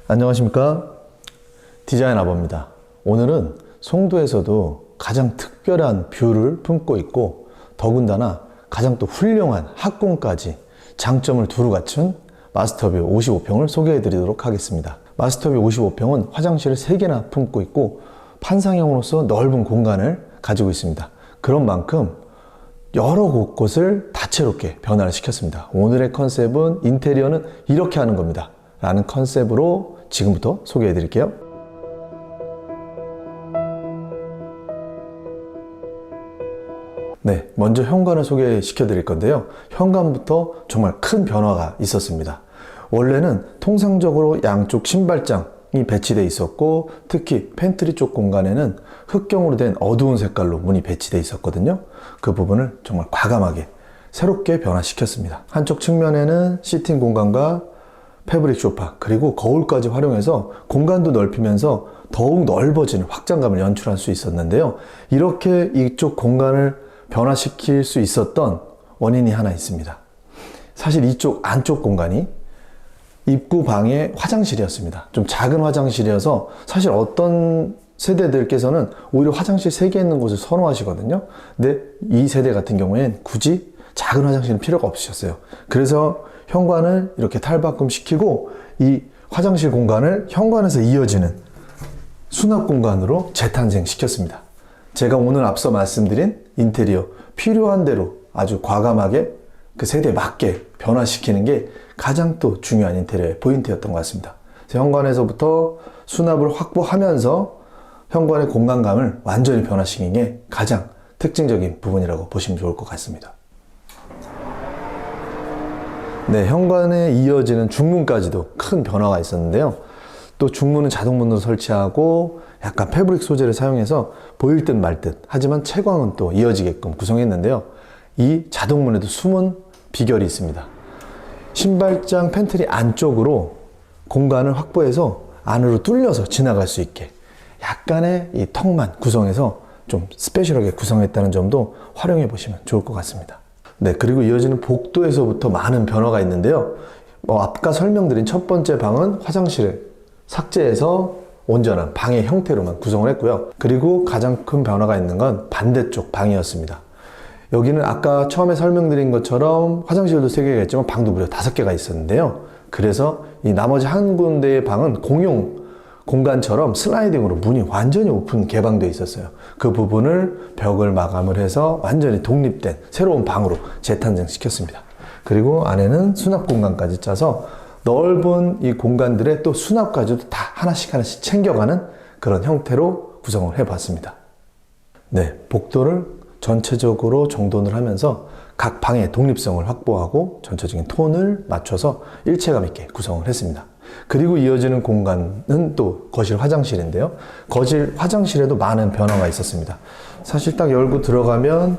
안녕하십니까, 디자인 아버입니다. 오늘은 송도에서도 가장 특별한 뷰를 품고 있고 더군다나 가장 또 훌륭한 학군까지 장점을 두루 갖춘 마스터뷰 55평을 소개해 드리도록 하겠습니다. 마스터뷰 55평은 화장실을 3개나 품고 있고 판상형으로서 넓은 공간을 가지고 있습니다. 그런 만큼 여러 곳곳을 다채롭게 변화를 시켰습니다. 오늘의 컨셉은 인테리어는 이렇게 하는 겁니다 라는 컨셉으로 지금부터 소개해 드릴게요. 네, 먼저 현관을 소개시켜 드릴 건데요. 현관부터 정말 큰 변화가 있었습니다. 원래는 통상적으로 양쪽 신발장이 배치되어 있었고 특히 팬트리 쪽 공간에는 흑경으로 된 어두운 색깔로 문이 배치되어 있었거든요. 그 부분을 정말 과감하게 새롭게 변화시켰습니다. 한쪽 측면에는 시팅 공간과 패브릭 소파 그리고 거울까지 활용해서 공간도 넓히면서 더욱 넓어지는 확장감을 연출할 수 있었는데요. 이렇게 이쪽 공간을 변화시킬 수 있었던 원인이 하나 있습니다. 사실 이쪽 안쪽 공간이 입구 방의 화장실이었습니다. 좀 작은 화장실이어서 사실 어떤 세대들께서는 오히려 화장실 3개 있는 곳을 선호하시거든요. 근데 이 세대 같은 경우엔 굳이 작은 화장실은 필요가 없으셨어요. 그래서 현관을 이렇게 탈바꿈 시키고 이 화장실 공간을 현관에서 이어지는 수납 공간으로 재탄생시켰습니다. 제가 오늘 앞서 말씀드린 인테리어 필요한 대로 아주 과감하게 그 세대에 맞게 변화시키는 게 가장 또 중요한 인테리어의 포인트였던 것 같습니다. 현관에서부터 수납을 확보하면서 현관의 공간감을 완전히 변화시킨 게 가장 특징적인 부분이라고 보시면 좋을 것 같습니다. 네, 현관에 이어지는 중문까지도 큰 변화가 있었는데요. 또 중문은 자동문으로 설치하고 약간 패브릭 소재를 사용해서 보일 듯 말 듯 하지만 채광은 또 이어지게끔 구성했는데요. 이 자동문에도 숨은 비결이 있습니다. 신발장 팬트리 안쪽으로 공간을 확보해서 안으로 뚫려서 지나갈 수 있게 약간의 이 턱만 구성해서 좀 스페셜하게 구성했다는 점도 활용해 보시면 좋을 것 같습니다. 네, 그리고 이어지는 복도에서부터 많은 변화가 있는데요. 아까 설명드린 첫 번째 방은 화장실을 삭제해서 온전한 방의 형태로만 구성을 했고요. 그리고 가장 큰 변화가 있는 건 반대쪽 방이었습니다. 여기는 아까 처음에 설명드린 것처럼 화장실도 3개가 있지만 방도 무려 5개가 있었는데요. 그래서 이 나머지 한 군데의 방은 공용 공간처럼 슬라이딩으로 문이 완전히 오픈 개방되어 있었어요. 그 부분을 벽을 마감을 해서 완전히 독립된 새로운 방으로 재탄생시켰습니다. 그리고 안에는 수납 공간까지 짜서 넓은 이 공간들의 또 수납까지도 다 하나씩 챙겨가는 그런 형태로 구성을 해봤습니다. 네, 복도를 전체적으로 정돈을 하면서 각 방의 독립성을 확보하고 전체적인 톤을 맞춰서 일체감 있게 구성을 했습니다. 그리고 이어지는 공간은 또 거실 화장실인데요. 거실 화장실에도 많은 변화가 있었습니다. 사실 딱 열고 들어가면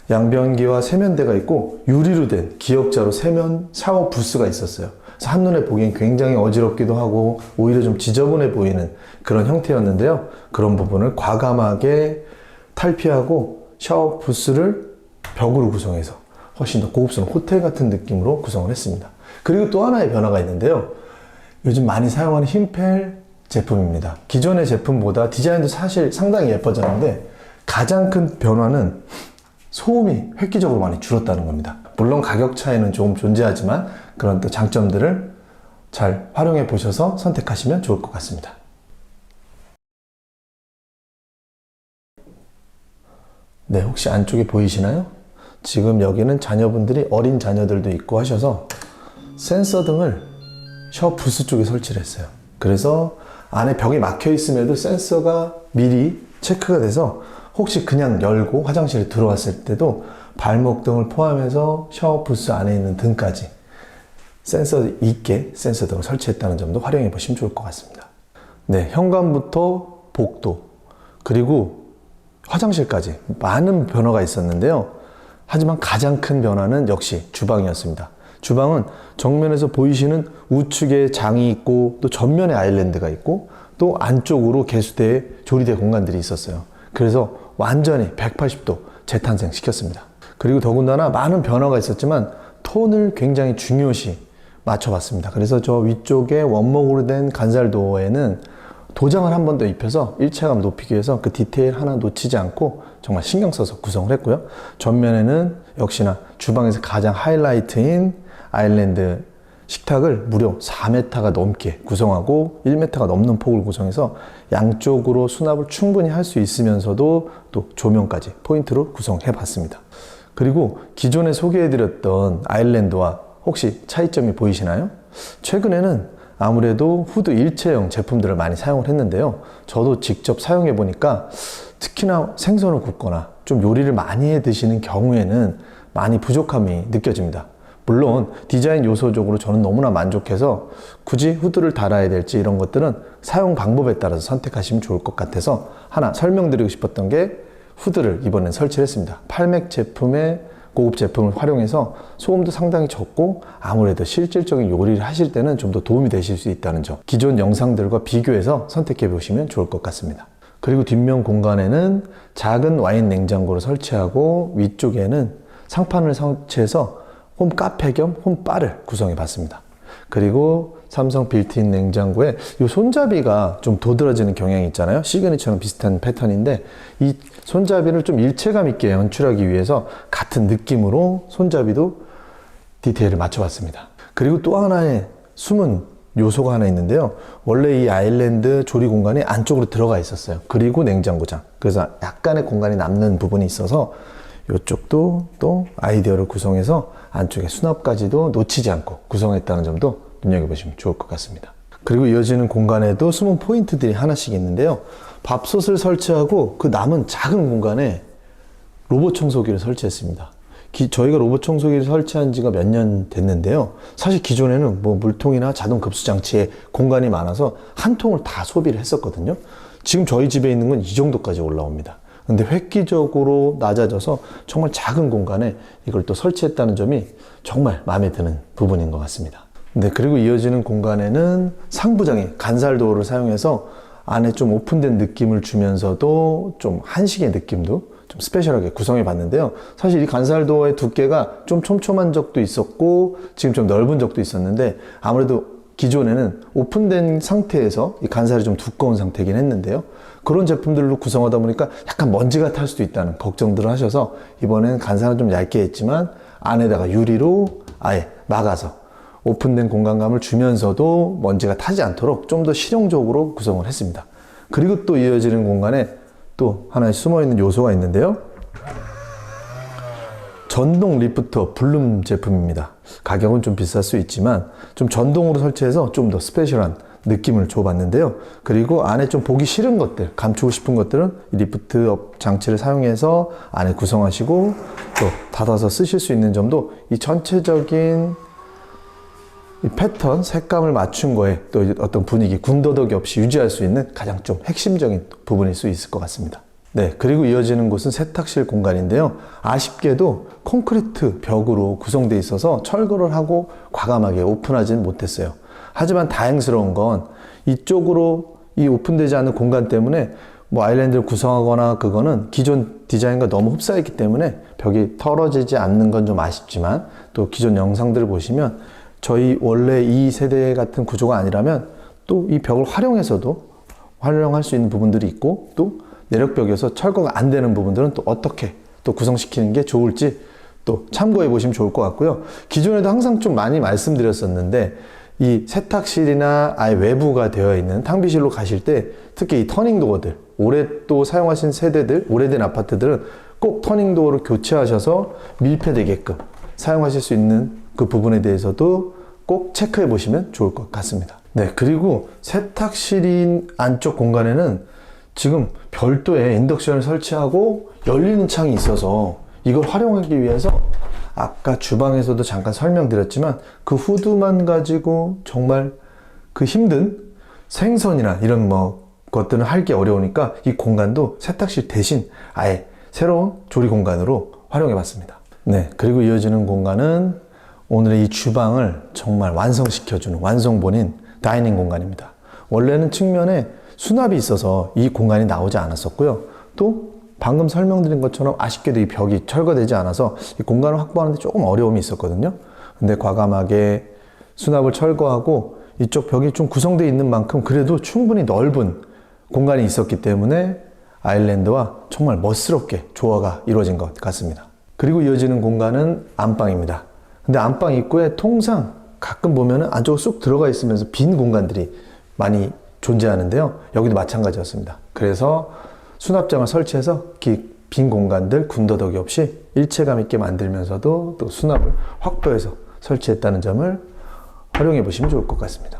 양변기와 세면대가 있고 유리로 된 기역자로 세면 샤워 부스가 있었어요. 그래서 한눈에 보기엔 굉장히 어지럽기도 하고 오히려 좀 지저분해 보이는 그런 형태였는데요. 그런 부분을 과감하게 탈피하고 샤워 부스를 벽으로 구성해서 훨씬 더 고급스러운 호텔 같은 느낌으로 구성을 했습니다. 그리고 또 하나의 변화가 있는데요. 요즘 많이 사용하는 흰펠 제품입니다. 기존의 제품보다 디자인도 사실 상당히 예뻐졌는데 가장 큰 변화는 소음이 획기적으로 많이 줄었다는 겁니다. 물론 가격 차이는 조금 존재하지만 그런 또 장점들을 잘 활용해 보셔서 선택하시면 좋을 것 같습니다. 네, 혹시 안쪽에 보이시나요? 지금 여기는 자녀분들이 어린 자녀들도 있고 하셔서 센서 등을 샤워 부스 쪽에 설치를 했어요. 그래서 안에 벽이 막혀 있음에도 센서가 미리 체크가 돼서 혹시 그냥 열고 화장실에 들어왔을 때도 발목 등을 포함해서 샤워 부스 안에 있는 등까지 센서 있게 센서 등을 설치했다는 점도 활용해 보시면 좋을 것 같습니다. 네, 현관부터 복도 그리고 화장실까지 많은 변화가 있었는데요. 하지만 가장 큰 변화는 역시 주방이었습니다. 주방은 정면에서 보이시는 우측에 장이 있고 또 전면에 아일랜드가 있고 또 안쪽으로 개수대에 조리대 공간들이 있었어요. 그래서 완전히 180도 재탄생시켰습니다. 그리고 더군다나 많은 변화가 있었지만 톤을 굉장히 중요시 맞춰봤습니다. 그래서 저 위쪽에 원목으로 된 간살도어에는 도장을 한 번 더 입혀서 일체감 높이기 위해서 그 디테일 하나 놓치지 않고 정말 신경 써서 구성을 했고요. 전면에는 역시나 주방에서 가장 하이라이트인 아일랜드 식탁을 무려 4m가 넘게 구성하고 1m가 넘는 폭을 구성해서 양쪽으로 수납을 충분히 할 수 있으면서도 또 조명까지 포인트로 구성해 봤습니다. 그리고 기존에 소개해드렸던 아일랜드와 혹시 차이점이 보이시나요? 최근에는 아무래도 후드 일체형 제품들을 많이 사용을 했는데요. 저도 직접 사용해 보니까 특히나 생선을 굽거나 좀 요리를 많이 해 드시는 경우에는 많이 부족함이 느껴집니다. 물론 디자인 요소적으로 저는 너무나 만족해서 굳이 후드를 달아야 될지 이런 것들은 사용 방법에 따라서 선택하시면 좋을 것 같아서 하나 설명드리고 싶었던 게 후드를 이번엔 설치를 했습니다. 팔맥 제품의 고급 제품을 활용해서 소음도 상당히 적고 아무래도 실질적인 요리를 하실 때는 좀 더 도움이 되실 수 있다는 점, 기존 영상들과 비교해서 선택해 보시면 좋을 것 같습니다. 그리고 뒷면 공간에는 작은 와인 냉장고를 설치하고 위쪽에는 상판을 설치해서 홈 카페 겸 홈바를 구성해 봤습니다. 그리고 삼성 빌트인 냉장고에 이 손잡이가 좀 도드라지는 경향이 있잖아요. 시그니처랑 비슷한 패턴인데 이 손잡이를 좀 일체감 있게 연출하기 위해서 같은 느낌으로 손잡이도 디테일을 맞춰봤습니다. 그리고 또 하나의 숨은 요소가 하나 있는데요. 원래 이 아일랜드 조리 공간이 안쪽으로 들어가 있었어요. 그리고 냉장고장. 그래서 약간의 공간이 남는 부분이 있어서 이쪽도 또 아이디어를 구성해서 안쪽에 수납까지도 놓치지 않고 구성했다는 점도 눈여겨보시면 좋을 것 같습니다. 그리고 이어지는 공간에도 숨은 포인트들이 하나씩 있는데요. 밥솥을 설치하고 그 남은 작은 공간에 로봇 청소기를 설치했습니다. 저희가 로봇 청소기를 설치한 지가 몇 년 됐는데요. 사실 기존에는 뭐 물통이나 자동 급수 장치에 공간이 많아서 한 통을 다 소비를 했었거든요. 지금 저희 집에 있는 건 이 정도까지 올라옵니다. 근데 획기적으로 낮아져서 정말 작은 공간에 이걸 또 설치했다는 점이 정말 마음에 드는 부분인 것 같습니다. 네, 그리고 이어지는 공간에는 상부장에 간살도어를 사용해서 안에 좀 오픈된 느낌을 주면서도 좀 한식의 느낌도 좀 스페셜하게 구성해 봤는데요. 사실 이 간살도어의 두께가 좀 촘촘한 적도 있었고 지금 좀 넓은 적도 있었는데 아무래도 기존에는 오픈된 상태에서 이 간살이 좀 두꺼운 상태이긴 했는데요. 그런 제품들로 구성하다 보니까 약간 먼지가 탈 수도 있다는 걱정들을 하셔서 이번엔 간살은 좀 얇게 했지만 안에다가 유리로 아예 막아서 오픈된 공간감을 주면서도 먼지가 타지 않도록 좀 더 실용적으로 구성을 했습니다. 그리고 또 이어지는 공간에 또 하나의 숨어있는 요소가 있는데요. 전동 리프터 블룸 제품입니다. 가격은 좀 비쌀 수 있지만 좀 전동으로 설치해서 좀 더 스페셜한 느낌을 줘봤는데요. 그리고 안에 좀 보기 싫은 것들, 감추고 싶은 것들은 이 리프트 장치를 사용해서 안에 구성하시고 또 닫아서 쓰실 수 있는 점도 이 전체적인 이 패턴, 색감을 맞춘 거에 또 어떤 분위기, 군더더기 없이 유지할 수 있는 가장 좀 핵심적인 부분일 수 있을 것 같습니다. 네, 그리고 이어지는 곳은 세탁실 공간인데요. 아쉽게도 콘크리트 벽으로 구성되어 있어서 철거를 하고 과감하게 오픈하지는 못했어요. 하지만 다행스러운 건 이쪽으로 이 오픈되지 않는 공간 때문에 뭐 아일랜드를 구성하거나 그거는 기존 디자인과 너무 흡사했기 때문에 벽이 털어지지 않는 건 좀 아쉽지만 또 기존 영상들을 보시면 저희 원래 이 세대 같은 구조가 아니라면 또 이 벽을 활용해서도 활용할 수 있는 부분들이 있고 또 내력벽에서 철거가 안 되는 부분들은 또 어떻게 또 구성시키는 게 좋을지 또 참고해 보시면 좋을 것 같고요. 기존에도 항상 좀 많이 말씀드렸었는데 이 세탁실이나 아예 외부가 되어 있는 탕비실로 가실 때 특히 이 터닝도어들 오래 또 사용하신 세대들 오래된 아파트들은 꼭 터닝도어를 교체하셔서 밀폐되게끔 사용하실 수 있는 그 부분에 대해서도 꼭 체크해 보시면 좋을 것 같습니다. 네, 그리고 세탁실 안쪽 공간에는 지금 별도의 인덕션을 설치하고 열리는 창이 있어서 이걸 활용하기 위해서 아까 주방에서도 잠깐 설명드렸지만 그 후드만 가지고 정말 그 힘든 생선이나 이런 뭐 것들은 하기 어려우니까 이 공간도 세탁실 대신 아예 새로운 조리 공간으로 활용해 봤습니다. 네, 그리고 이어지는 공간은 오늘의 이 주방을 정말 완성시켜주는 완성본인 다이닝 공간입니다. 원래는 측면에 수납이 있어서 이 공간이 나오지 않았었고요. 또 방금 설명드린 것처럼 아쉽게도 이 벽이 철거되지 않아서 이 공간을 확보하는데 조금 어려움이 있었거든요. 근데 과감하게 수납을 철거하고 이쪽 벽이 좀 구성되어 있는 만큼 그래도 충분히 넓은 공간이 있었기 때문에 아일랜드와 정말 멋스럽게 조화가 이루어진 것 같습니다. 그리고 이어지는 공간은 안방입니다. 근데 안방 입구에 통상 가끔 보면은 안쪽으로 쑥 들어가 있으면서 빈 공간들이 많이 존재하는데요. 여기도 마찬가지였습니다. 그래서 수납장을 설치해서 빈 공간들 군더더기 없이 일체감 있게 만들면서도 또 수납을 확보해서 설치했다는 점을 활용해 보시면 좋을 것 같습니다.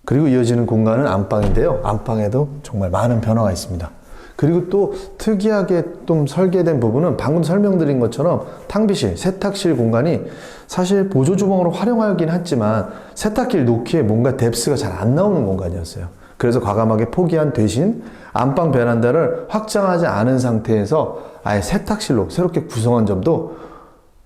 그리고 이어지는 공간은 안방인데요. 안방에도 정말 많은 변화가 있습니다. 그리고 또 특이하게 좀 설계된 부분은 방금 설명드린 것처럼 탕비실, 세탁실 공간이 사실 보조주방으로 활용하긴 했지만 세탁기를 놓기에 뭔가 뎁스가 잘 안 나오는 공간이었어요. 그래서 과감하게 포기한 대신 안방 베란다를 확장하지 않은 상태에서 아예 세탁실로 새롭게 구성한 점도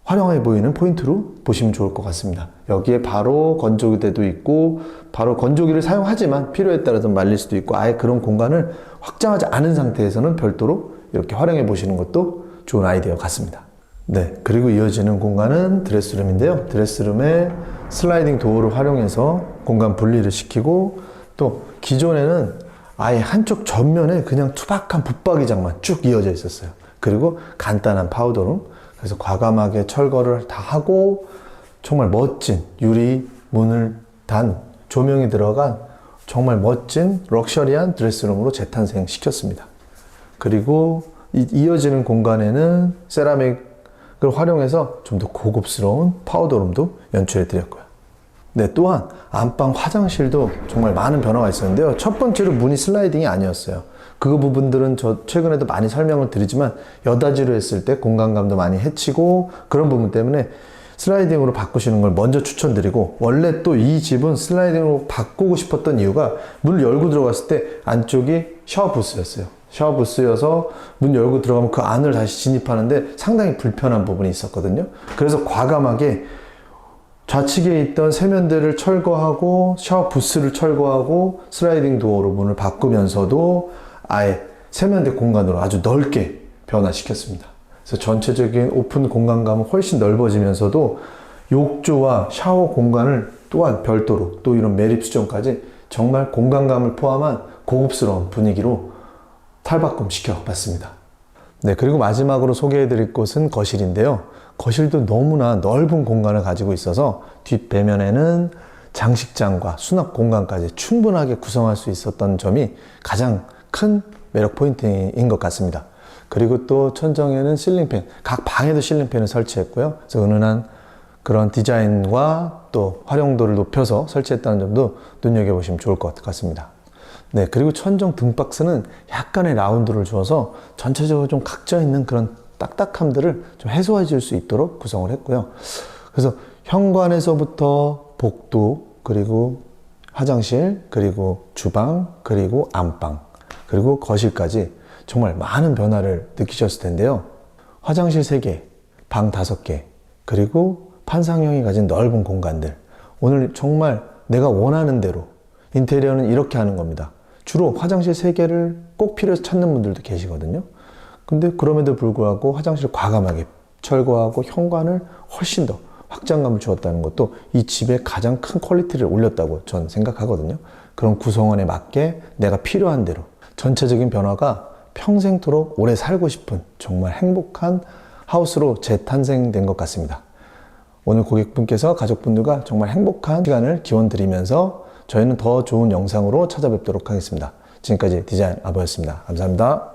활용해 보이는 포인트로 보시면 좋을 것 같습니다. 여기에 바로 건조기대도 있고 바로 건조기를 사용하지만 필요에 따라서 말릴 수도 있고 아예 그런 공간을 확장하지 않은 상태에서는 별도로 이렇게 활용해 보시는 것도 좋은 아이디어 같습니다. 네, 그리고 이어지는 공간은 드레스룸인데요. 드레스룸에 슬라이딩 도어를 활용해서 공간 분리를 시키고 또 기존에는 아예 한쪽 전면에 그냥 투박한 붙박이장만 쭉 이어져 있었어요. 그리고 간단한 파우더룸. 그래서 과감하게 철거를 다 하고 정말 멋진 유리 문을 단 조명이 들어간 정말 멋진 럭셔리한 드레스룸으로 재탄생시켰습니다. 그리고 이어지는 공간에는 세라믹을 활용해서 좀 더 고급스러운 파우더룸도 연출해 드렸고요. 네, 또한 안방 화장실도 정말 많은 변화가 있었는데요. 첫 번째로 문이 슬라이딩이 아니었어요. 그 부분들은 저 최근에도 많이 설명을 드리지만 여닫이로 했을 때 공간감도 많이 해치고 그런 부분 때문에 슬라이딩으로 바꾸시는 걸 먼저 추천드리고 원래 또 이 집은 슬라이딩으로 바꾸고 싶었던 이유가 문을 열고 들어갔을 때 안쪽이 샤워 부스였어요. 샤워 부스여서 문 열고 들어가면 그 안을 다시 진입하는데 상당히 불편한 부분이 있었거든요. 그래서 과감하게 좌측에 있던 세면대를 철거하고 샤워 부스를 철거하고 슬라이딩 도어로 문을 바꾸면서도 아예 세면대 공간으로 아주 넓게 변화시켰습니다. 그래서 전체적인 오픈 공간감은 훨씬 넓어지면서도 욕조와 샤워 공간을 또한 별도로 또 이런 매립 수정까지 정말 공간감을 포함한 고급스러운 분위기로 탈바꿈 시켜봤습니다. 네, 그리고 마지막으로 소개해드릴 곳은 거실인데요. 거실도 너무나 넓은 공간을 가지고 있어서 뒷배면에는 장식장과 수납 공간까지 충분하게 구성할 수 있었던 점이 가장 큰 매력 포인트인 것 같습니다. 그리고 또 천정에는 실링팬, 각 방에도 실링팬을 설치했고요. 그래서 은은한 그런 디자인과 또 활용도를 높여서 설치했다는 점도 눈여겨보시면 좋을 것 같습니다. 네, 그리고 천정 등박스는 약간의 라운드를 주어서 전체적으로 좀 각져 있는 그런 딱딱함들을 좀 해소해 줄 수 있도록 구성을 했고요. 그래서 현관에서부터 복도, 그리고 화장실, 그리고 주방, 그리고 안방, 그리고 거실까지 정말 많은 변화를 느끼셨을 텐데요. 화장실 3개, 방 5개, 그리고 판상형이 가진 넓은 공간들. 오늘 정말 내가 원하는 대로 인테리어는 이렇게 하는 겁니다. 주로 화장실 3개를 꼭 필요해서 찾는 분들도 계시거든요. 근데 그럼에도 불구하고 화장실을 과감하게 철거하고 현관을 훨씬 더 확장감을 주었다는 것도 이 집의 가장 큰 퀄리티를 올렸다고 전 생각하거든요. 그런 구성원에 맞게 내가 필요한 대로 전체적인 변화가 평생토록 오래 살고 싶은 정말 행복한 하우스로 재탄생된 것 같습니다. 오늘 고객분께서 가족분들과 정말 행복한 시간을 기원드리면서 저희는 더 좋은 영상으로 찾아뵙도록 하겠습니다. 지금까지 디자인 아버였습니다. 감사합니다.